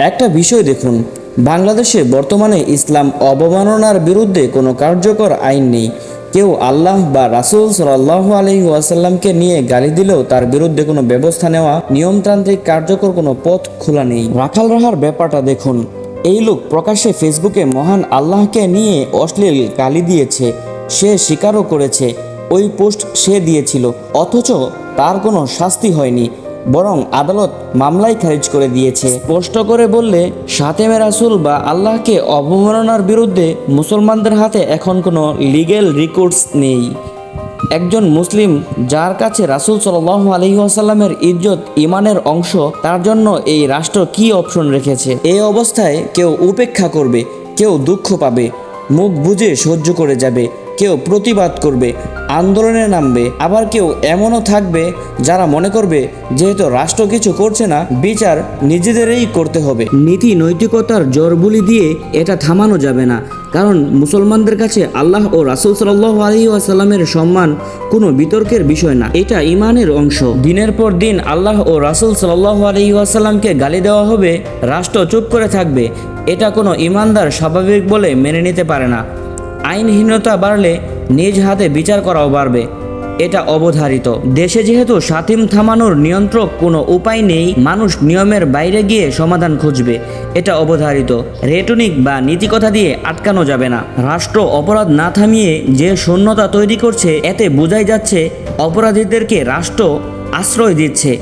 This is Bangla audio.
একটা বিষয় দেখুন, বাংলাদেশে বর্তমানে ইসলাম অবমাননার বিরুদ্ধে কোনো কার্যকর আইন নেই। কেউ আল্লাহ বা রাসূল সাল্লাল্লাহু আলাইহি ওয়াসাল্লামকে নিয়ে গালি দিলেও তার বিরুদ্ধে কোনো ব্যবস্থা নেওয়া, নিয়মতান্ত্রিক কার্যকর কোনো পথ খোলা নেই। রাখাল রাহার ব্যাপারটা দেখুন, এই লোক প্রকাশ্যে ফেসবুকে মহান আল্লাহকে নিয়ে অশ্লীল গালি দিয়েছে, সে স্বীকারও করেছে ওই পোস্ট সে দিয়েছিল, অথচ তার কোনো শাস্তি হয়নি, বরং আদালত মামলাই খারিজ করে দিয়েছে। স্পষ্ট করে বললে, শাতেমে রাসূল বা আল্লাহকে অবমাননার বিরুদ্ধে মুসলমানদের হাতে এখন কোনো লিগ্যাল রিকোর্স নেই। একজন মুসলিম যার কাছে রাসূল সাল্লাল্লাহু আলাইহি ওয়াসাল্লামের ইজ্জত ইমানের অংশ, তার জন্য এই রাষ্ট্র কি অপশন রেখেছে? এই অবস্থায় কেউ উপেক্ষা করবে, কেউ দুঃখ পাবে, মুখ বুজে সহ্য করে যাবে, কেউ প্রতিবাদ করবে, আন্দোলনে নামবে, আবার কেউ এমনও থাকবে যারা মনে করবে যেহেতু রাষ্ট্র কিছু করছে না, বিচার নিজেদেরই করতে হবে। নীতি নৈতিকতার জোর বুলি দিয়ে এটা থামানো যাবে না, কারণ মুসলমানদের কাছে আল্লাহ ও রাসূল সাল্লাল্লাহু আলাইহি ওয়াসাল্লামের সম্মান কোনো বিতর্কের বিষয় না, এটা ইমানের অংশ। দিনের পর দিন আল্লাহ ও রাসূল সাল্লাল্লাহু আলাইহি ওয়াসাল্লামকে গালি দেওয়া হবে, রাষ্ট্র চুপ করে থাকবে, এটা কোনো ইমানদার স্বাভাবিক বলে মেনে নিতে পারে না। আইনহীনতা বাড়লে নিজ হাতে বিচার করাও বাড়বে, এটা অবধারিত। দেশে যেহেতু শাতিম থামানোর নিয়ন্ত্রক কোনো উপায় নেই, মানুষ নিয়মের বাইরে গিয়ে সমাধান খুঁজবে, এটা অবধারিত। রেটনিক বা নীতিকথা দিয়ে আটকানো যাবে না। রাষ্ট্র অপরাধ না থামিয়ে যে শূন্যতা তৈরি করছে, এতে বোঝাই যাচ্ছে অপরাধীদেরকে রাষ্ট্র আশ্রয় দিচ্ছে।